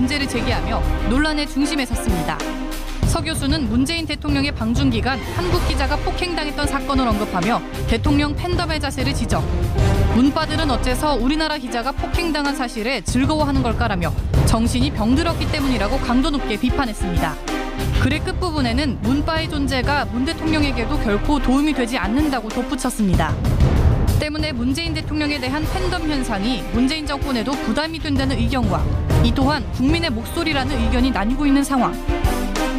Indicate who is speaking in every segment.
Speaker 1: 문제를 제기하며 논란의 중심에 섰습니다. 서 교수는 문재인 대통령의 방중 기간 한국 기자가 폭행당했던 사건을 언급하며 대통령 팬덤의 자세를 지적. 문바들은 어째서 우리나라 기자가 폭행당한 사실에 즐거워하는 걸까라며 정신이 병들었기 때문이라고 강도 높게 비판했습니다. 글의 끝부분에는 문바의 존재가 문 대통령에게도 결코 도움이 되지 않는다고 덧붙였습니다. 때문에 문재인 대통령에 대한 팬덤 현상이 문재인 정권에도 부담이 된다는 의견과 이 또한 국민의 목소리라는 의견이 나뉘고 있는 상황.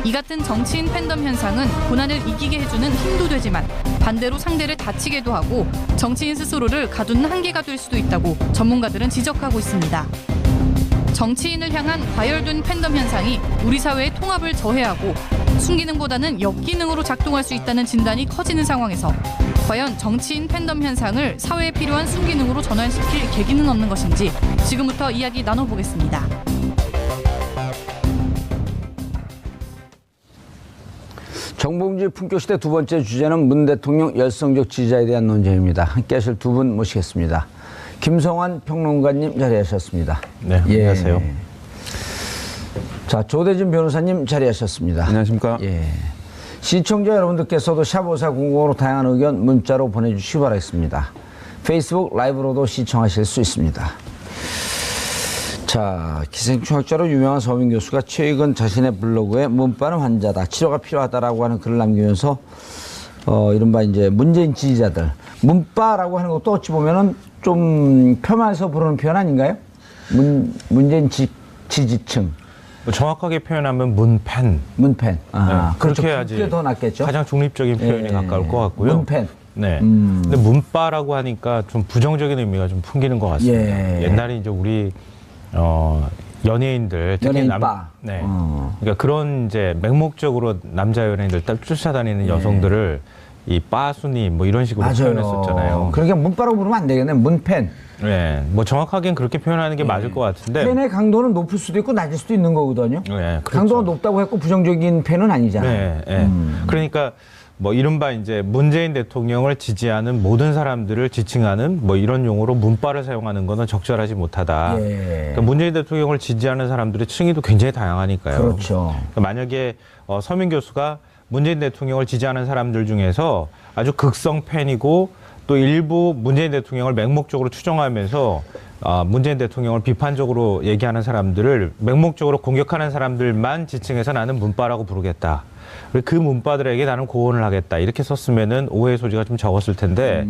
Speaker 1: 이 같은 정치인 팬덤 현상은 고난을 이기게 해주는 힘도 되지만 반대로 상대를 다치게도 하고 정치인 스스로를 가두는 한계가 될 수도 있다고 전문가들은 지적하고 있습니다. 정치인을 향한 과열된 팬덤 현상이 우리 사회의 통합을 저해하고 순기능보다는 역기능으로 작동할 수 있다는 진단이 커지는 상황에서 과연 정치인 팬덤 현상을 사회에 필요한 순기능으로 전환시킬 계기는 없는 것인지 지금부터 이야기 나눠보겠습니다.
Speaker 2: 정봉주의 품격시대 두 번째 주제는 문 대통령 열성적 지지자에 대한 논쟁입니다. 함께 하실 두 분 모시겠습니다. 김성환 평론가님 자리하셨습니다.
Speaker 3: 네, 안녕하세요.
Speaker 2: 자, 조대진 변호사님 자리하셨습니다.
Speaker 3: 안녕하십니까.
Speaker 2: 예. 시청자 여러분들께서도 샵5400으로 다양한 의견 문자로 보내주시기 바라겠습니다. 페이스북 라이브로도 시청하실 수 있습니다. 자, 기생충학자로 유명한 서민 교수가 최근 자신의 블로그에 문바는 환자다, 치료가 필요하다라고 하는 글을 남기면서 이른바 이제 문재인 지지자들, 문바라고 하는 것도 어찌 보면은 좀 폄하해서 부르는 표현 아닌가요? 문재인 지지층.
Speaker 3: 정확하게 표현하면 문팬.
Speaker 2: 문팬. 아,
Speaker 3: 네,
Speaker 2: 그렇죠.
Speaker 3: 그렇게 해야지.
Speaker 2: 그게 더 낫겠죠.
Speaker 3: 가장 중립적인 표현이 가까울 것 같고요.
Speaker 2: 문팬.
Speaker 3: 네. 근데 문바라고 하니까 좀 부정적인 의미가 좀 풍기는 것 같습니다.
Speaker 2: 예.
Speaker 3: 옛날에 이제 우리 연예인들 특히
Speaker 2: 네.
Speaker 3: 그러니까 그런 이제 맹목적으로 남자 연예인들 쫓아다니는 여성들을 이 빠순이 뭐 이런 식으로
Speaker 2: 맞아요.
Speaker 3: 표현했었잖아요.
Speaker 2: 그러니까 문바라고 부르면 안 되겠네. 문팬.
Speaker 3: 네. 뭐 정확하게는 그렇게 표현하는 게 맞을 것 같은데.
Speaker 2: 팬의 강도는 높을 수도 있고 낮을 수도 있는 거거든요.
Speaker 3: 네, 그렇죠.
Speaker 2: 강도가 높다고 했고 부정적인 팬은 아니잖아요.
Speaker 3: 네. 그러니까 뭐 이른바 이제 문재인 대통령을 지지하는 모든 사람들을 지칭하는 뭐 이런 용어로 문바를 사용하는 거는 적절하지 못하다. 그러니까 문재인 대통령을 지지하는 사람들의 층위도 굉장히 다양하니까요.
Speaker 2: 그렇죠.
Speaker 3: 그러니까 만약에 서민 교수가 문재인 대통령을 지지하는 사람들 중에서 아주 극성 팬이고 또 일부 문재인 대통령을 맹목적으로 추종하면서 문재인 대통령을 비판적으로 얘기하는 사람들을 맹목적으로 공격하는 사람들만 지칭해서 나는 문바라고 부르겠다. 그 문바들에게 나는 고언을 하겠다. 이렇게 썼으면은 오해의 소지가 좀 적었을 텐데.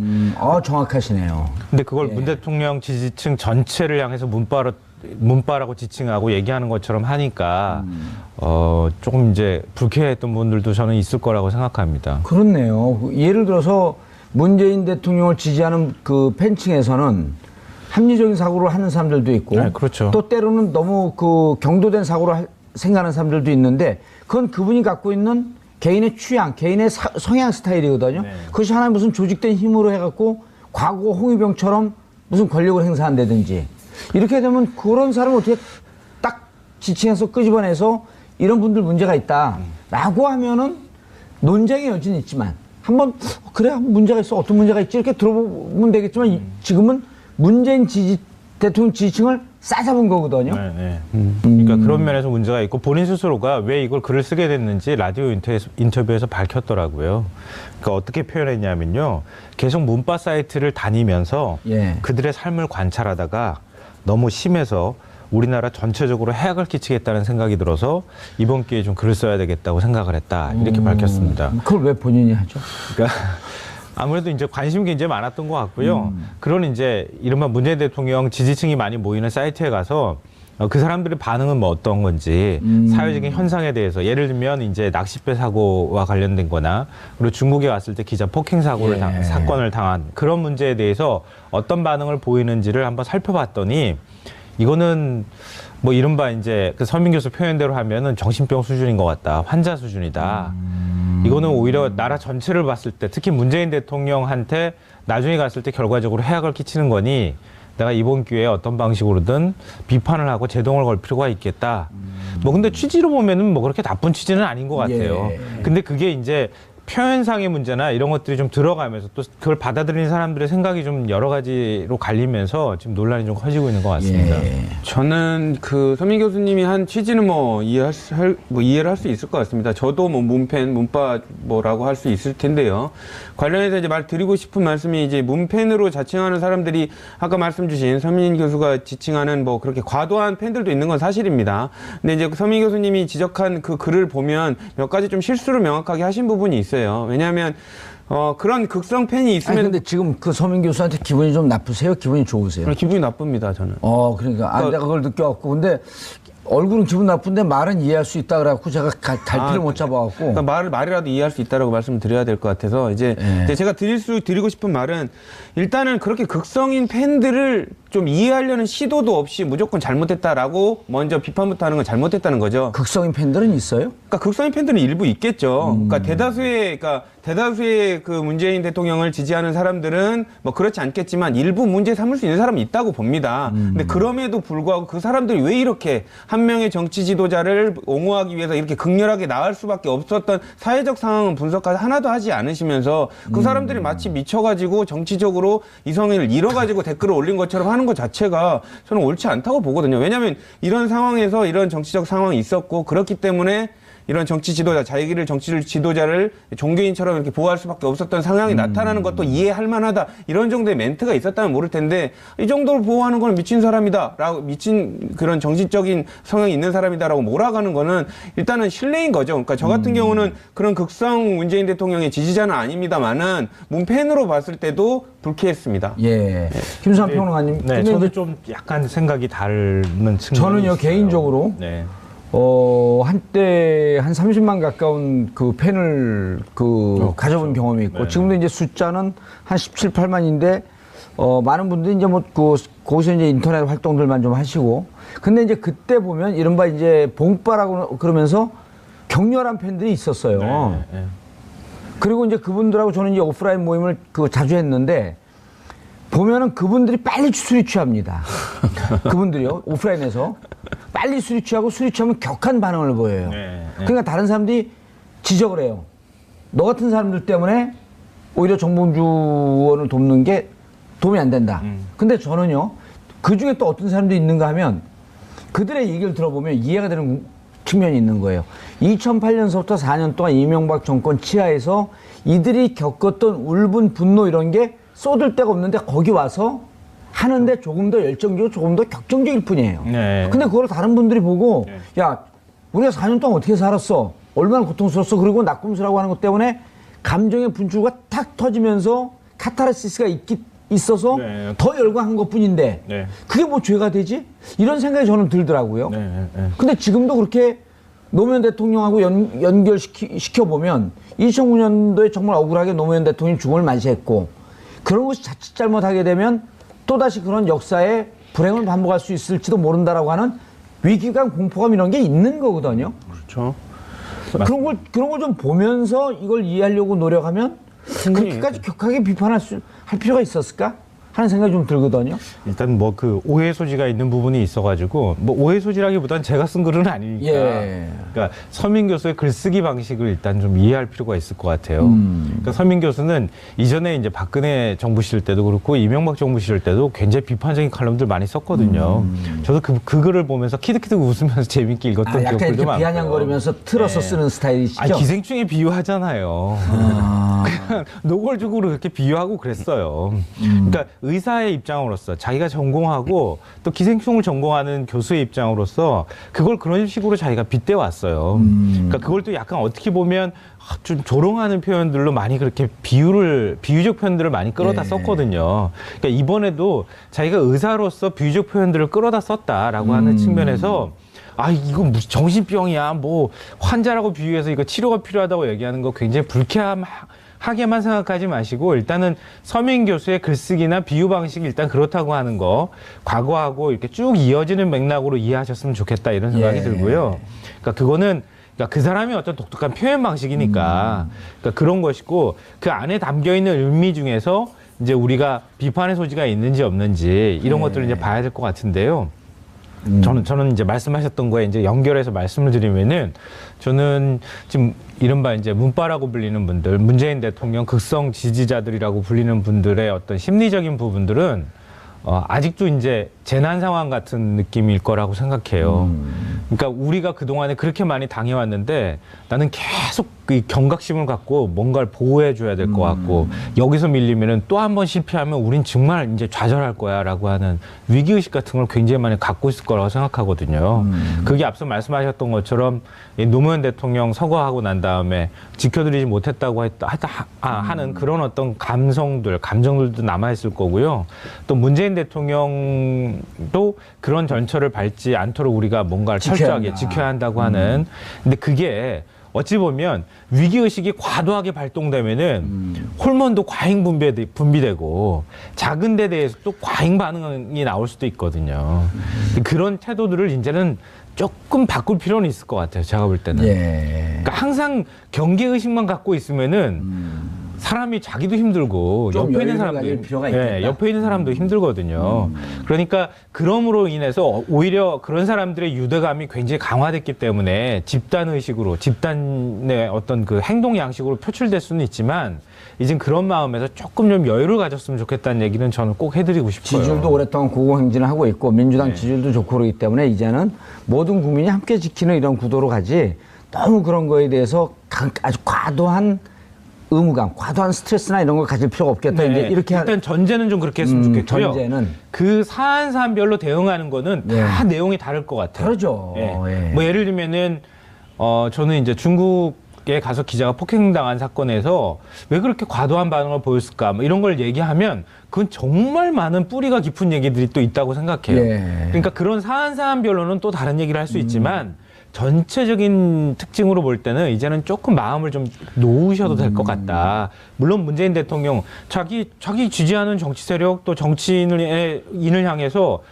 Speaker 2: 정확하시네요.
Speaker 3: 근데 그걸 문 대통령 지지층 전체를 향해서 문바라고 지칭하고 얘기하는 것처럼 하니까 조금 이제 불쾌했던 분들도 저는 있을 거라고 생각합니다.
Speaker 2: 그렇네요. 예를 들어서 문재인 대통령을 지지하는 그 팬층에서는 합리적인 사고를 하는 사람들도 있고,
Speaker 3: 네, 그렇죠.
Speaker 2: 또 때로는 너무 그 경도된 사고를 생각하는 사람들도 있는데, 그건 그분이 갖고 있는 개인의 취향, 개인의 성향 스타일이거든요.
Speaker 3: 네.
Speaker 2: 그것이 하나의 무슨 조직된 힘으로 해갖고 과거 홍위병처럼 무슨 권력을 행사한다든지, 이렇게 되면 그런 사람을 어떻게 딱 지칭해서 끄집어내서 이런 분들 문제가 있다라고 하면은 논쟁의 여지는 있지만, 한번 그래 문제가 있어, 어떤 문제가 있지 이렇게 들어보면 되겠지만 지금은 문재인 대통령 지지층을 싸잡은 거거든요.
Speaker 3: 그러니까 그런 면에서 문제가 있고 본인 스스로가 왜 이걸 글을 쓰게 됐는지 라디오 인터뷰에서 밝혔더라고요. 그러니까 어떻게 표현했냐면요. 계속 문바 사이트를 다니면서 그들의 삶을 관찰하다가 너무 심해서 우리나라 전체적으로 해악을 끼치겠다는 생각이 들어서 이번 기회에 좀 글을 써야 되겠다고 생각을 했다. 이렇게 밝혔습니다.
Speaker 2: 그걸 왜 본인이 하죠?
Speaker 3: 그러니까 아무래도 이제 관심이 굉장히 많았던 것 같고요. 그런 이제 이른바 문재인 대통령 지지층이 많이 모이는 사이트에 가서 그 사람들의 반응은 뭐 어떤 건지 사회적인 현상에 대해서 예를 들면 이제 낚싯배 사고와 관련된 거나 그리고 중국에 갔을 때 기자 폭행 사건을 당한 그런 문제에 대해서 어떤 반응을 보이는지를 한번 살펴봤더니 이거는 뭐 이른바 이제 그 서민 교수 표현대로 하면은 정신병 수준인 것 같다. 환자 수준이다. 이거는 오히려 나라 전체를 봤을 때 특히 문재인 대통령한테 나중에 갔을 때 결과적으로 해악을 끼치는 거니 내가 이번 기회에 어떤 방식으로든 비판을 하고 제동을 걸 필요가 있겠다. 뭐 근데 취지로 보면은 뭐 그렇게 나쁜 취지는 아닌 것 같아요. 근데 그게 이제 표현상의 문제나 이런 것들이 좀 들어가면서 또 그걸 받아들이는 사람들의 생각이 좀 여러 가지로 갈리면서 지금 논란이 좀 커지고 있는 것 같습니다.
Speaker 2: 예.
Speaker 4: 저는 그 서민 교수님이 한 취지는 뭐 이해를 할 수 있을 것 같습니다. 저도 뭐 문펜, 문파 뭐라고 할 수 있을 텐데요. 관련해서 이제 드리고 싶은 말씀이 이제 문펜으로 자칭하는 사람들이 아까 말씀 주신 서민 교수가 지칭하는 뭐 그렇게 과도한 팬들도 있는 건 사실입니다. 근데 이제 서민 교수님이 지적한 그 글을 보면 몇 가지 좀 실수를 명확하게 하신 부분이 있어요. 왜냐하면 그런 극성 팬이 있으면
Speaker 2: 아니, 근데 지금 그 서민 교수한테 기분이 좀 나쁘세요? 기분이 좋으세요?
Speaker 4: 기분이 나쁩니다, 저는.
Speaker 2: 그러니까 내가 그걸 느껴갖고 근데 얼굴은 기분 나쁜데 말은 이해할 수 있다 그래갖고 제가 갈피를 못 잡아갖고.
Speaker 4: 그러니까 말이라도 이해할 수 있다라고 말씀을 드려야 될 것 같아서 이제 제가 드리고 싶은 말은 일단은 그렇게 극성인 팬들을 좀 이해하려는 시도도 없이 무조건 잘못했다라고 먼저 비판부터 하는 건 잘못했다는 거죠.
Speaker 2: 극성인 팬들은 있어요?
Speaker 4: 그러니까 극성인 팬들은 일부 있겠죠. 그러니까 대다수의 그 문재인 대통령을 지지하는 사람들은 뭐 그렇지 않겠지만 일부 문제 삼을 수 있는 사람이 있다고 봅니다. 근데 그럼에도 불구하고 그 사람들이 왜 이렇게 한 명의 정치 지도자를 옹호하기 위해서 이렇게 극렬하게 나갈 수밖에 없었던 사회적 상황은 분석까지 하나도 하지 않으시면서 그 사람들이 마치 미쳐가지고 정치적으로 이성을 잃어가지고 댓글을 올린 것처럼 하는 것 자체가 저는 옳지 않다고 보거든요. 왜냐하면 이런 상황에서 이런 정치적 상황이 있었고 그렇기 때문에 이런 정치 지도자, 자기를 정치 지도자를 종교인처럼 이렇게 보호할 수밖에 없었던 상황이 나타나는 것도 이해할 만하다. 이런 정도의 멘트가 있었다면 모를 텐데 이 정도를 보호하는 건 미친 사람이다. 라고 미친 그런 정신적인 성향이 있는 사람이다라고 몰아가는 거는 일단은 실례인 거죠. 그러니까 저 같은 경우는 그런 극성 문재인 대통령의 지지자는 아닙니다만은 문팬으로 봤을 때도 불쾌했습니다.
Speaker 2: 예. 김수환 평론가님.
Speaker 3: 네,
Speaker 2: 근데
Speaker 3: 저도
Speaker 2: 이제
Speaker 3: 좀 약간 생각이 다른 측면이
Speaker 2: 저는요,
Speaker 3: 있어요.
Speaker 2: 개인적으로
Speaker 3: 네.
Speaker 2: 한때 한 30만 가까운 그 팬을 가져본 경험이 있고,
Speaker 3: 네.
Speaker 2: 지금도 이제 숫자는 한 17, 8만인데, 많은 분들이 이제 거기서 이제 인터넷 활동들만 좀 하시고, 근데 이제 그때 보면 이른바 이제 봉빠라고 그러면서 격렬한 팬들이 있었어요.
Speaker 3: 네.
Speaker 2: 그리고 이제 그분들하고 저는 이제 오프라인 모임을 자주 했는데, 보면은 그분들이 빨리 술이 취합니다. 그분들이요, 오프라인에서. 빨리 술이 취하고 술이 취하면 격한 반응을 보여요. 그러니까 다른 사람들이 지적을 해요. 너 같은 사람들 때문에 오히려 정봉주 의원을 돕는 게 도움이 안 된다. 근데 저는요, 그 중에 또 어떤 사람도 있는가 하면 그들의 얘기를 들어보면 이해가 되는 측면이 있는 거예요. 2008년서부터 4년 동안 이명박 정권 치하에서 이들이 겪었던 울분, 분노 이런 게 쏟을 데가 없는데 거기 와서 하는데 조금 더 열정적이고 조금 더 격정적일 뿐이에요.
Speaker 3: 네.
Speaker 2: 근데 그걸 다른 분들이 보고 야, 우리가 4년 동안 어떻게 살았어? 얼마나 고통스러웠어? 그리고 낙곰수라고 하는 것 때문에 감정의 분출가 탁 터지면서 카타르시스가 있어서
Speaker 3: 네.
Speaker 2: 더 열광한 것뿐인데
Speaker 3: 네.
Speaker 2: 그게 뭐 죄가 되지? 이런 생각이 저는 들더라고요. 근데 지금도 그렇게 노무현 대통령하고 연결시켜보면 2009년도에 정말 억울하게 노무현 대통령이 죽음을 맞이했고 그런 것이 자칫 잘못하게 되면 또다시 그런 역사의 불행을 반복할 수 있을지도 모른다라고 하는 위기감, 공포감 이런 게 있는 거거든요.
Speaker 4: 그렇죠.
Speaker 2: 그런 걸 좀 보면서 이걸 이해하려고 노력하면 그렇게까지 격하게 비판할 필요가 있었을까 하는 생각이 좀 들거든요.
Speaker 3: 일단 뭐 그 오해 소지가 있는 부분이 있어가지고 뭐 오해 소지라기보단 제가 쓴 글은 아니니까.
Speaker 2: 예.
Speaker 3: 그러니까 서민 교수의 글쓰기 방식을 일단 좀 이해할 필요가 있을 것 같아요. 그러니까 서민 교수는 이전에 이제 박근혜 정부 시절 때도 그렇고 이명박 정부 시절 때도 굉장히 비판적인 칼럼들 많이 썼거든요. 저도 그 글을 보면서 키득키득 웃으면서 재밌게 읽었던
Speaker 2: 약간
Speaker 3: 기억들도
Speaker 2: 이렇게
Speaker 3: 많고요.
Speaker 2: 비아냥거리면서 틀어서 쓰는 스타일이시죠?
Speaker 3: 아니, 기생충에 비유하잖아요. 그냥 노골적으로 그렇게 비유하고 그랬어요. 그러니까 의사의 입장으로서 자기가 전공하고 또 기생충을 전공하는 교수의 입장으로서 그걸 그런 식으로 자기가 빗대 왔어요. 그러니까 그걸 또 약간 어떻게 보면 좀 조롱하는 표현들로 많이 그렇게 비유적 표현들을 많이 끌어다 썼거든요. 그러니까 이번에도 자기가 의사로서 비유적 표현들을 끌어다 썼다라고 하는 측면에서 이거 무슨 정신병이야. 뭐 환자라고 비유해서 이거 치료가 필요하다고 얘기하는 거 굉장히 불쾌하게만 생각하지 마시고 일단은 서민 교수의 글쓰기나 비유 방식이 일단 그렇다고 하는 거 과거하고 이렇게 쭉 이어지는 맥락으로 이해하셨으면 좋겠다 이런 생각이 들고요. 그러니까 그거는 그 사람이 어떤 독특한 표현 방식이니까 그러니까 그런 것이고 그 안에 담겨 있는 의미 중에서 이제 우리가 비판의 소지가 있는지 없는지 이런 것들을 이제 봐야 될 것 같은데요. 저는 이제 말씀하셨던 거에 이제 연결해서 말씀을 드리면은 저는 지금 이른바 이제 문파라고 불리는 분들, 문재인 대통령 극성 지지자들이라고 불리는 분들의 어떤 심리적인 부분들은 아직도 이제 재난 상황 같은 느낌일 거라고 생각해요. 그러니까 우리가 그동안에 그렇게 많이 당해왔는데 나는 계속 그 경각심을 갖고 뭔가를 보호해줘야 될 것 같고 여기서 밀리면은 또 한 번 실패하면 우린 정말 이제 좌절할 거야 라고 하는 위기의식 같은 걸 굉장히 많이 갖고 있을 거라고 생각하거든요. 그게 앞서 말씀하셨던 것처럼 이 노무현 대통령 서거하고 난 다음에 지켜드리지 못했다고 하는 그런 어떤 감정들도 남아있을 거고요. 또 문재인 대통령도 그런 전철을 밟지 않도록 우리가 뭔가를 철저하게 지켜야 한다고 하는. 근데 그게 어찌 보면 위기의식이 과도하게 발동되면은 호르몬도 과잉 분비되고 작은 데 대해서 또 과잉 반응이 나올 수도 있거든요. 그런 태도들을 이제는 조금 바꿀 필요는 있을 것 같아요. 제가 볼 때는.
Speaker 2: 예.
Speaker 3: 그러니까 항상 경계의식만 갖고 있으면은 사람이 자기도 힘들고
Speaker 2: 좀
Speaker 3: 옆에 있는
Speaker 2: 여유를 가질
Speaker 3: 사람도
Speaker 2: 필요가 있겠다.
Speaker 3: 옆에 있는 사람도 힘들거든요. 그러니까 그럼으로 인해서 오히려 그런 사람들의 유대감이 굉장히 강화됐기 때문에 집단 의식으로 집단의 어떤 그 행동 양식으로 표출될 수는 있지만 이젠 그런 마음에서 조금 좀 여유를 가졌으면 좋겠다는 얘기는 저는 꼭 해드리고 싶어요.
Speaker 2: 지지율도 오랫동안 고공행진을 하고 있고 민주당 지지율도 좋고 그러기 때문에 이제는 모든 국민이 함께 지키는 이런 구도로 가지 너무 그런 거에 대해서 아주 과도한 의무감, 과도한 스트레스나 이런 걸 가질 필요가 없겠다. 이제 이렇게
Speaker 3: 일단 전제는 좀 그렇게 했으면 좋겠고요.
Speaker 2: 전제는
Speaker 3: 그 사안사안별로 대응하는 거는 다 내용이 다를 것 같아요.
Speaker 2: 다르죠. 예.
Speaker 3: 뭐 예를 들면은 저는 이제 중국에 가서 기자가 폭행당한 사건에서 왜 그렇게 과도한 반응을 보였을까? 뭐 이런 걸 얘기하면 그건 정말 많은 뿌리가 깊은 얘기들이 또 있다고 생각해요.
Speaker 2: 예.
Speaker 3: 그러니까 그런 사안사안별로는 또 다른 얘기를 할 수 있지만. 전체적인 특징으로 볼 때는 이제는 조금 마음을 좀 놓으셔도 될 것 같다. 물론 문재인 대통령 자기 지지하는 정치 세력 또 정치인을 향해서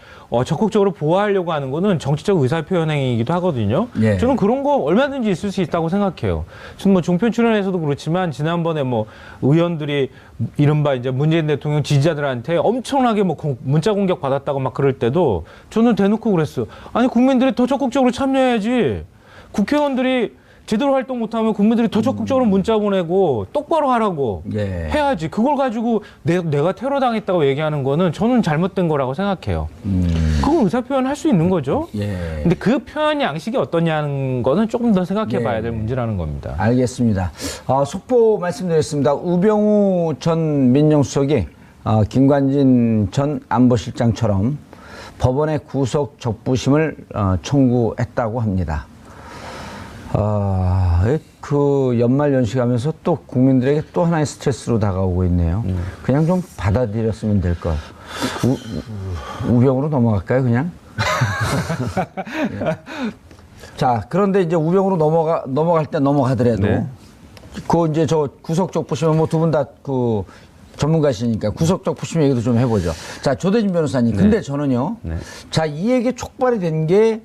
Speaker 3: 적극적으로 보호하려고 하는 거는 정치적 의사표현 행위이기도 하거든요.
Speaker 2: 예.
Speaker 3: 저는 그런 거 얼마든지 있을 수 있다고 생각해요. 저는 뭐 종편 출연에서도 그렇지만 지난번에 뭐 의원들이 이른바 이제 문재인 대통령 지지자들한테 엄청나게 뭐 문자 공격 받았다고 막 그럴 때도 저는 대놓고 그랬어요. 아니 국민들이 더 적극적으로 참여해야지. 국회의원들이 제대로 활동 못하면 국민들이 더 적극적으로 문자 보내고 똑바로 하라고
Speaker 2: 예.
Speaker 3: 해야지. 그걸 가지고 내가 테러 당했다고 얘기하는 거는 저는 잘못된 거라고 생각해요. 그건 의사표현 할 수 있는 거죠.
Speaker 2: 예.
Speaker 3: 근데 그 표현 양식이 어떠냐는 거는 조금 더 생각해 봐야 될 문제라는 겁니다.
Speaker 2: 알겠습니다. 속보 말씀드렸습니다. 우병우 전 민정수석이 김관진 전 안보실장처럼 법원에 구속 적부심을 청구했다고 합니다. 그 연말 연시하면서 또 국민들에게 또 하나의 스트레스로 다가오고 있네요. 그냥 좀 받아들였으면 될 것. 우병우로 넘어갈까요, 그냥? 예. 자, 그런데 이제 우병우로 넘어갈 때 넘어가더라도
Speaker 3: 네.
Speaker 2: 그 이제 저 구속적 부심은 뭐 두 분 다 그 전문가시니까 구속적 부심 얘기도 좀 해보죠. 자, 조대진 변호사님. 근데 저는요. 자, 이 얘기 촉발이 된 게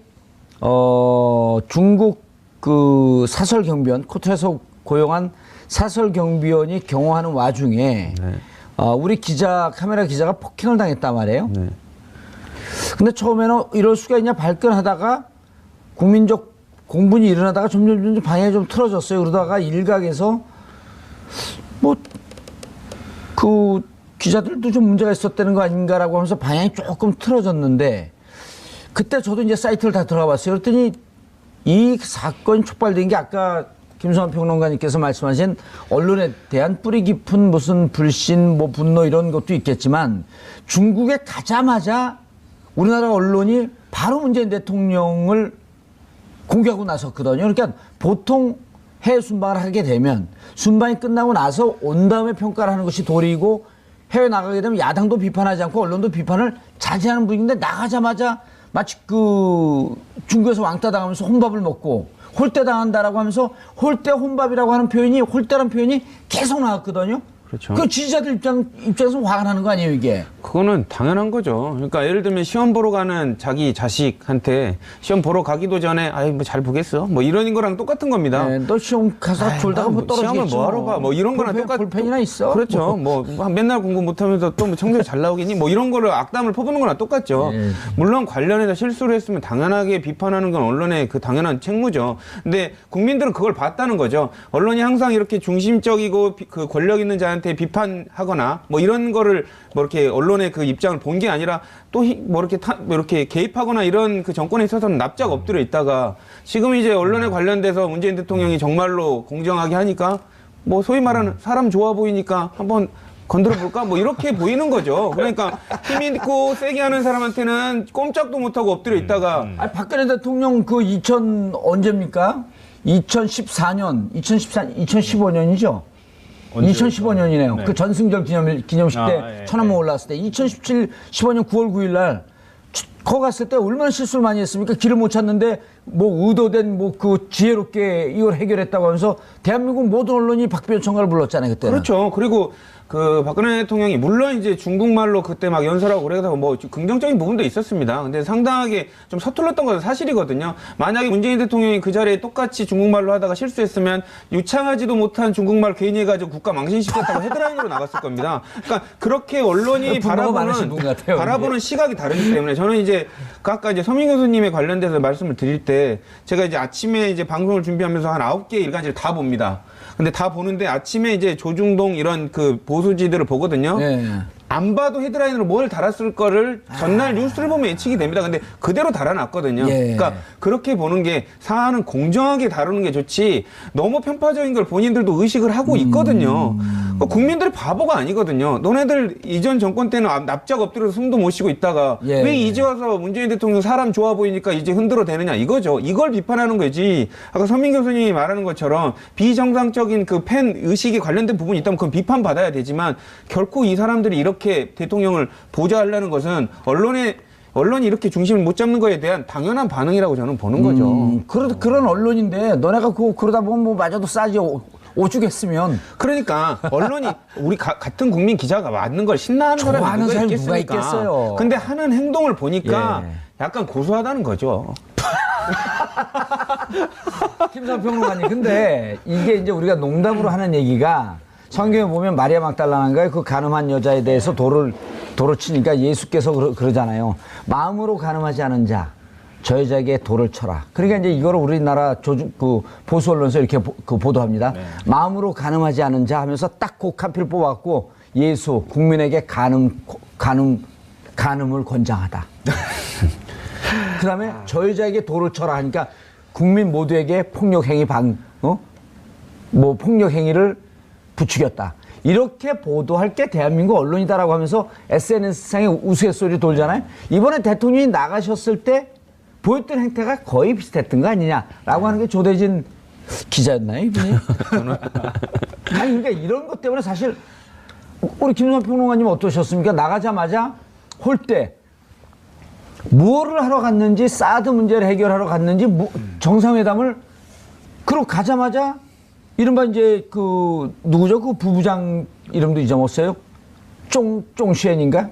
Speaker 2: 중국 그 사설 경비원 코트에서 고용한 사설 경비원이 경호하는 와중에 우리 카메라 기자가 폭행을 당했단 말이에요. 근데 처음에는 이럴 수가 있냐 발끈하다가 국민적 공분이 일어나다가 점점 방향이 좀 틀어졌어요. 그러다가 일각에서 뭐 그 기자들도 좀 문제가 있었다는 거 아닌가라고 하면서 방향이 조금 틀어졌는데 그때 저도 이제 사이트를 다 들어가 봤어요. 그랬더니 이 사건이 촉발된 게 아까 김성환 평론가님께서 말씀하신 언론에 대한 뿌리 깊은 무슨 불신, 뭐 분노 이런 것도 있겠지만 중국에 가자마자 우리나라 언론이 바로 문재인 대통령을 공개하고 나섰거든요. 그러니까 보통 해외 순방을 하게 되면 순방이 끝나고 나서 온 다음에 평가를 하는 것이 도리고 해외 나가게 되면 야당도 비판하지 않고 언론도 비판을 자제하는 분위기인데 나가자마자 마치 그 중국에서 왕따 당하면서 혼밥을 먹고 홀대 당한다라고 하면서 홀대 혼밥이라고 하는 표현이 홀대라는 표현이 계속 나왔거든요.
Speaker 4: 그렇죠.
Speaker 2: 그 지지자들 입장에서 화가 나는 거 아니에요, 이게?
Speaker 4: 그거는 당연한 거죠. 그러니까 예를 들면 시험 보러 가는 자기 자식한테 시험 보러 가기도 전에 아이 뭐 잘 보겠어 뭐 이런 거랑 똑같은 겁니다.
Speaker 2: 네, 너 시험 가서 졸다가 뭐 떨어지겠지.
Speaker 4: 시험을 뭐하러 봐? 뭐 이런 거랑 똑같.
Speaker 2: 볼펜이나 있어.
Speaker 4: 그렇죠. 뭐 맨날 공부 못하면서 또 뭐 성적 잘 나오겠니? 뭐 이런 거를 악담을 퍼부는 거랑 똑같죠.
Speaker 2: 네.
Speaker 4: 물론 관련해서 실수를 했으면 당연하게 비판하는 건 언론의 그 당연한 책무죠. 근데 국민들은 그걸 봤다는 거죠. 언론이 항상 이렇게 중심적이고 그 권력 있는 자한테 비판하거나 뭐 이런 거를 뭐 이렇게 언론의 그 입장을 본 게 아니라 또 뭐 이렇게 뭐 이렇게 개입하거나 이런 그 정권에 있어서는 납작 엎드려 있다가 지금 이제 언론에 관련돼서 문재인 대통령이 정말로 공정하게 하니까 뭐 소위 말하는 사람 좋아 보이니까 한번 건드려 볼까? 뭐 이렇게 보이는 거죠. 그러니까 힘 있고 세게 하는 사람한테는 꼼짝도 못하고 엎드려 있다가
Speaker 2: 아니, 박근혜 대통령 그 언제입니까? 2015년이죠. 2015년이네요.
Speaker 3: 네.
Speaker 2: 그 전승절 기념식 때
Speaker 3: 예,
Speaker 2: 천안문 올라왔을 때 2015년 9월 9일 날 거 갔을 때 얼마나 실수를 많이 했습니까? 길을 못 찾는데 뭐 의도된 뭐 그 지혜롭게 이걸 해결했다고 하면서 대한민국 모든 언론이 박변 청가를 불렀잖아요, 그때.
Speaker 4: 그렇죠. 그리고 그 박근혜 대통령이 물론 이제 중국말로 그때 막 연설하고 그래서 뭐 긍정적인 부분도 있었습니다. 근데 상당하게 좀 서툴렀던 것은 사실이거든요. 만약에 문재인 대통령이 그 자리에 똑같이 중국말로 하다가 실수했으면 유창하지도 못한 중국말 괜히 해가지고 국가 망신시켰다고 헤드라인으로 나갔을 겁니다. 그러니까 그렇게 언론이
Speaker 2: 많으신 분 같아요,
Speaker 4: 바라보는 시각이 다르기 때문에 저는 이제 아까 이제 서민 교수님에 관련돼서 말씀을 드릴 때 제가 이제 아침에 이제 방송을 준비하면서 한 9개 일간지를 다 봅니다. 근데 다 보는데 아침에 이제 조중동 이런 그 보수지들을 보거든요.
Speaker 2: 네.
Speaker 4: 안 봐도 헤드라인으로 뭘 달았을 거를 전날 뉴스를 보면 예측이 됩니다. 근데 그대로 달아놨거든요.
Speaker 2: 예.
Speaker 4: 그러니까 그렇게 보는 게 사안은 공정하게 다루는 게 좋지 너무 편파적인 걸 본인들도 의식을 하고 있거든요. 그러니까 국민들이 바보가 아니거든요. 너네들 이전 정권 때는 납작 엎드려서 숨도 못 쉬고 있다가
Speaker 2: 예.
Speaker 4: 왜 이제 와서 문재인 대통령 사람 좋아 보이니까 이제 흔들어 대느냐 이거죠. 이걸 비판하는 거지. 아까 서민 교수님이 말하는 것처럼 비정상적인 그 팬 의식에 관련된 부분이 있다면 그건 비판받아야 되지만 결코 이 사람들이 이렇게 대통령을 보좌하려는 것은 언론이 이렇게 중심을 못 잡는 거에 대한 당연한 반응이라고 저는 보는 거죠.
Speaker 2: 그런 언론인데 너네가 그러다 보면 뭐 맞아도 싸지 오죽했으면.
Speaker 4: 그러니까 언론이 우리 같은 국민 기자가 맞는 걸 신나하는 사람이
Speaker 2: 좋아하는
Speaker 4: 누가
Speaker 2: 사람이
Speaker 4: 있겠습니까?
Speaker 2: 누가 있겠어요.
Speaker 4: 근데 하는 행동을 보니까
Speaker 2: 예.
Speaker 4: 약간 고소하다는 거죠.
Speaker 2: 김선 평론가님, 근데 이게 이제 우리가 농담으로 하는 얘기가 성경에 보면 마리아 막달라나인가요? 그 간음한 여자에 대해서 돌을 치니까 예수께서 그러잖아요. 마음으로 간음하지 않은 자, 저 여자에게 돌을 쳐라. 그러니까 이제 이거를 우리나라 보수 언론에서 이렇게 보도합니다.
Speaker 3: 네.
Speaker 2: 마음으로 간음하지 않은 자 하면서 딱 곡 한 필 뽑아갖고 예수, 국민에게 간음을 권장하다. 그 다음에 저 여자에게 돌을 쳐라 하니까 국민 모두에게 폭력행위를 부추겼다. 이렇게 보도할 게 대한민국 언론이다라고 하면서 SNS상에 우스갯소리 돌잖아요. 이번에 대통령이 나가셨을 때 보였던 행태가 거의 비슷했던 거 아니냐라고 하는 게 조대진 기자였나요, 이분이? 아니, 그러니까 이런 것 때문에 사실 우리 김선 평론가님 어떠셨습니까? 나가자마자 홀대 무엇을 하러 갔는지, 사드 문제를 해결하러 갔는지, 정상회담을 그러고 가자마자 이른바 이제 누구죠? 그 부부장 이름도 잊어먹었어요? 쫑시엔인가?